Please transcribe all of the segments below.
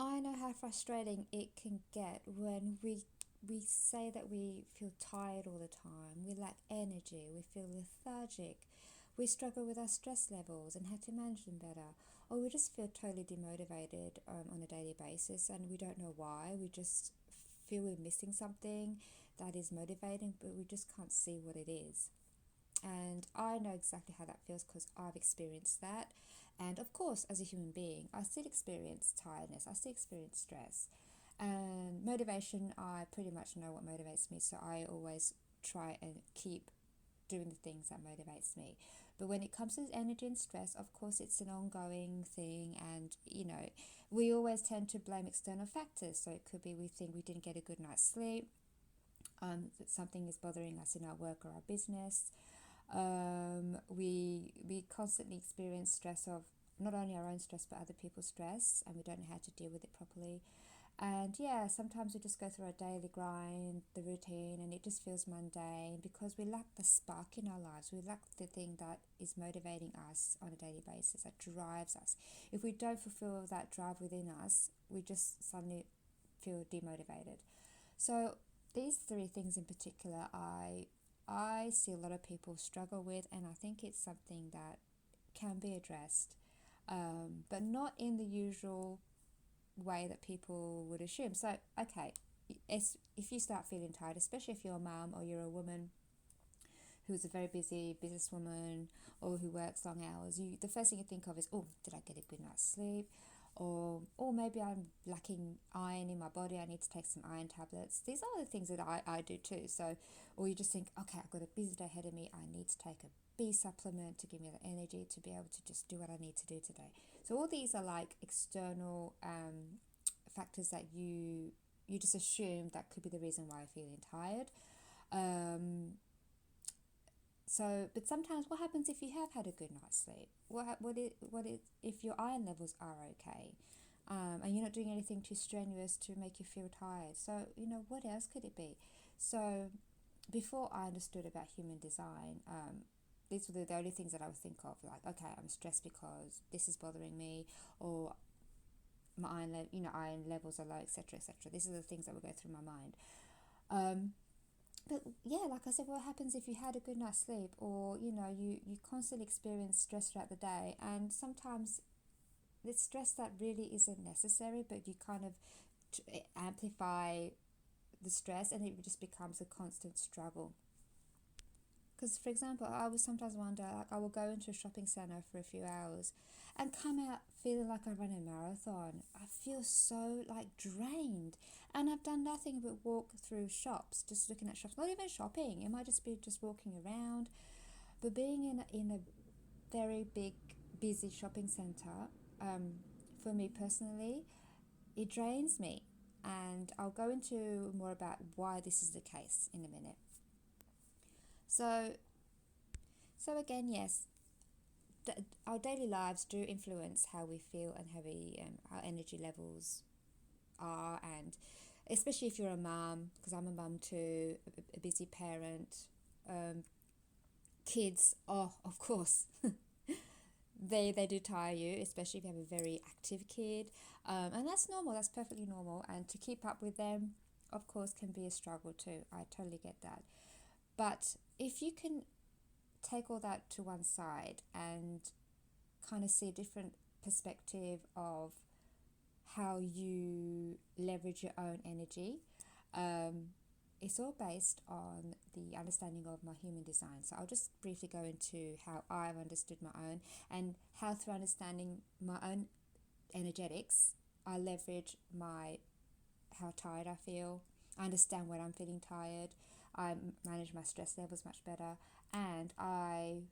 I know how frustrating it can get when we say that we feel tired all the time, we lack energy, we feel lethargic, we struggle with our stress levels and how to manage them better, or we just feel totally demotivated on a daily basis and we don't know why. We just feel we're missing something that is motivating, but we just can't see what it is. And I know exactly how that feels because I've experienced that. And of course, as a human being, I still experience tiredness, I still experience stress. And motivation, I pretty much know what motivates me, so I always try and keep doing the things that motivates me. But when it comes to energy and stress, of course, it's an ongoing thing, and we always tend to blame external factors. So it could be we think we didn't get a good night's sleep, that something is bothering us in our work or our business. We constantly experience stress of not only our own stress but other people's stress, and we don't know how to deal with it properly. And yeah, sometimes we just go through our daily grind, the routine, and it just feels mundane because we lack the spark in our lives. We lack the thing that is motivating us on a daily basis, that drives us. If we don't fulfill that drive within us, we just suddenly feel demotivated. So these three things in particular, I see a lot of people struggle with, and I think it's something that can be addressed, but not in the usual way that people would assume. So, okay, if you start feeling tired, especially if you're a mum or you're a woman who's a very busy businesswoman or who works long hours, the first thing you think of is, oh, did I get a good night's sleep? Or maybe I'm lacking iron in my body, I need to take some iron tablets. These are the things that I do too. So, or you just think, okay, I've got a busy day ahead of me, I need to take a B supplement to give me the energy to be able to just do what I need to do today. So all these are like external factors that you just assume that could be the reason why you're feeling tired. But sometimes, what happens if you have had a good night's sleep? What if your iron levels are okay, and you're not doing anything too strenuous to make you feel tired? So what else could it be? So, before I understood about human design, these were the only things that I would think of. Like, okay, I'm stressed because this is bothering me, or my iron levels are low, etc., etc. These are the things that would go through my mind. But yeah, like I said, what happens if you had a good night's sleep, or you constantly experience stress throughout the day, and sometimes the stress that really isn't necessary, but you kind of amplify the stress, and it just becomes a constant struggle. Because, for example, I would sometimes wonder, like, I will go into a shopping centre for a few hours and come out feeling like I run a marathon. I feel so, like, drained. And I've done nothing but walk through shops, just looking at shops. Not even shopping. It might just be just walking around. But being in a very big, busy shopping centre, for me personally, it drains me. And I'll go into more about why this is the case in a minute. So, so again, yes, our daily lives do influence how we feel and our energy levels are, and especially if you're a mum, because I'm a mum too, a busy parent, kids. Oh, of course, they do tire you, especially if you have a very active kid, and that's normal. That's perfectly normal, and to keep up with them, of course, can be a struggle too. I totally get that, but if you can take all that to one side and kind of see a different perspective of how you leverage your own energy. It's all based on the understanding of my human design. So I'll just briefly go into how I've understood my own, and how through understanding my own energetics, I leverage how tired I feel. I understand when I'm feeling tired. I manage my stress levels much better, and I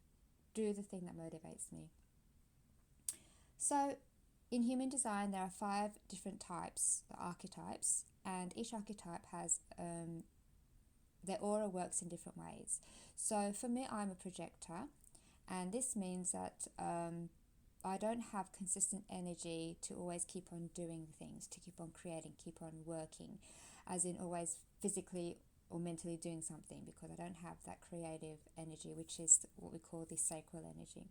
do the thing that motivates me. So, in human design, there are 5 different types, the archetypes, and each archetype has their aura works in different ways. So, for me, I'm a projector, and this means that I don't have consistent energy to always keep on doing things, to keep on creating, keep on working, as in always physically or mentally doing something, because I don't have that creative energy, which is what we call the sacral energy.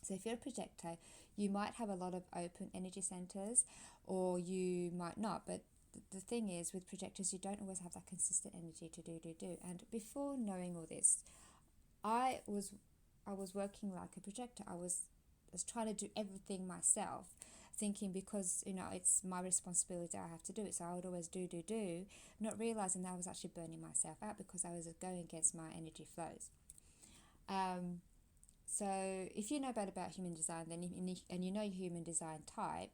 So if you're a projector, you might have a lot of open energy centers, or you might not. But the thing is, with projectors, you don't always have that consistent energy to do. And before knowing all this, I was I was working like a projector. I was trying to do everything myself, thinking because it's my responsibility, I have to do it. So I would always do, not realizing that I was actually burning myself out because I was going against my energy flows. Um, so if you know about human design, then and you know your human design type,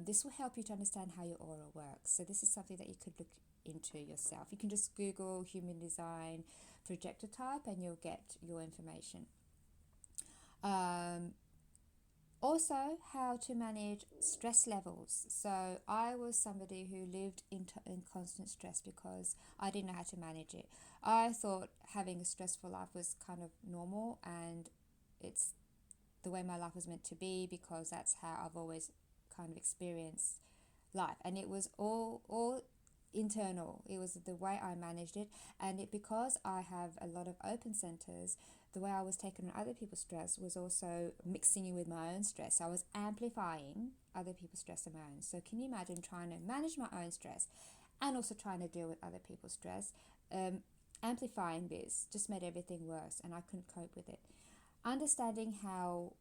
this will help you to understand how your aura works. So this is something that you could look into yourself. You can just Google human design projector type and you'll get your information. Um, Also, how to manage stress levels. So I was somebody who lived in constant stress because I didn't know how to manage it. I thought having a stressful life was kind of normal, and it's the way my life was meant to be because that's how I've always kind of experienced life. And it was all internal. It was the way I managed it, and because I have a lot of open centers, the way I was taking on other people's stress was also mixing in with my own stress. So I was amplifying other people's stress and my own. So can you imagine trying to manage my own stress and also trying to deal with other people's stress? Amplifying this just made everything worse, and I couldn't cope with it. Understanding how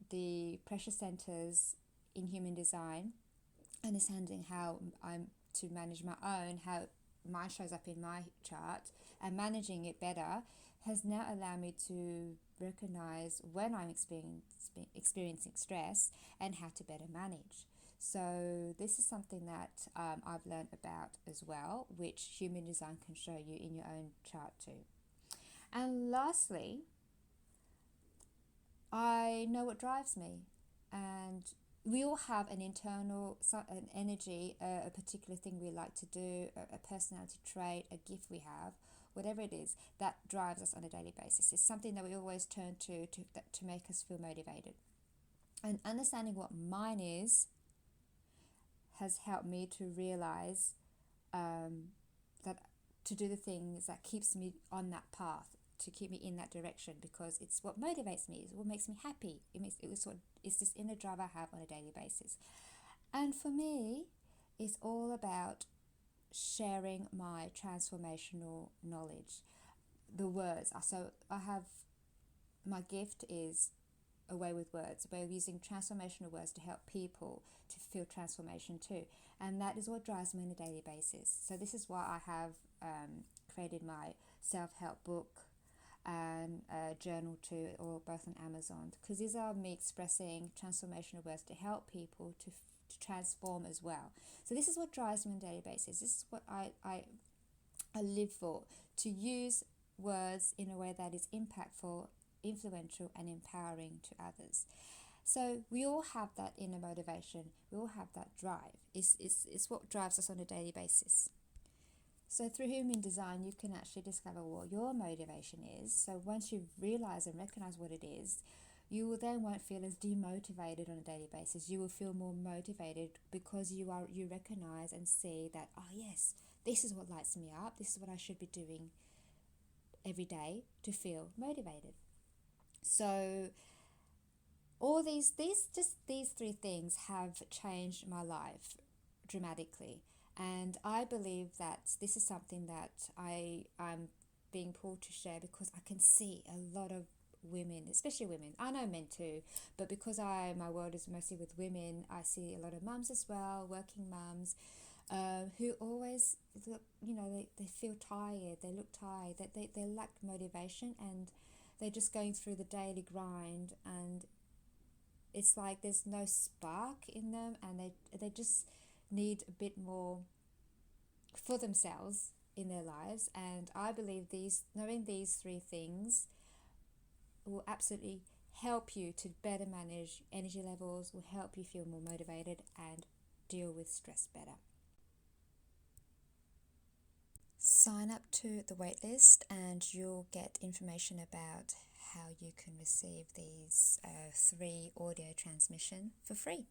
the pressure centers in human design, understanding how I'm to manage my own, how mine shows up in my chart, and managing it better has now allowed me to recognize when I'm experiencing stress and how to better manage. So this is something that I've learned about as well, which human design can show you in your own chart too. And lastly, I know what drives me, and we all have an internal an energy, a particular thing we like to do, a personality trait, a gift we have, whatever it is that drives us on a daily basis. It's something that we always turn to make us feel motivated. And understanding what mine is has helped me to realize that to do the things that keeps me on that path, to keep me in that direction, because it's what motivates me, it's what makes me happy. It's this inner drive I have on a daily basis. And for me, it's all about sharing my transformational knowledge, the words. So I have, my gift is a way with words, a way of using transformational words to help people to feel transformation too. And that is what drives me on a daily basis. So this is why I have created my self-help book and a journal too, or both on Amazon, because these are me expressing transformational words to help people to transform as well. So this is what drives me on a daily basis. This is what I live for, to use words in a way that is impactful, influential, and empowering to others. So we all have that inner motivation. We all have that drive. It's what drives us on a daily basis. So through human design, you can actually discover what your motivation is. So once you realize and recognize what it is, you will then won't feel as demotivated on a daily basis. You will feel more motivated because you recognize and see that, oh yes, this is what lights me up. This is what I should be doing every day to feel motivated. So all these three things have changed my life dramatically, and I believe that this is something that I'm being pulled to share because I can see a lot of women, especially women. I know men too, but because my world is mostly with women, I see a lot of mums as well, working mums, who always look, they feel tired, they look tired, that they lack motivation, and they're just going through the daily grind, and it's like there's no spark in them, and they just need a bit more for themselves in their lives. And I believe knowing these three things will absolutely help you to better manage energy levels, will help you feel more motivated and deal with stress better. Sign up to the waitlist and you'll get information about how you can receive these three audio transmission for free.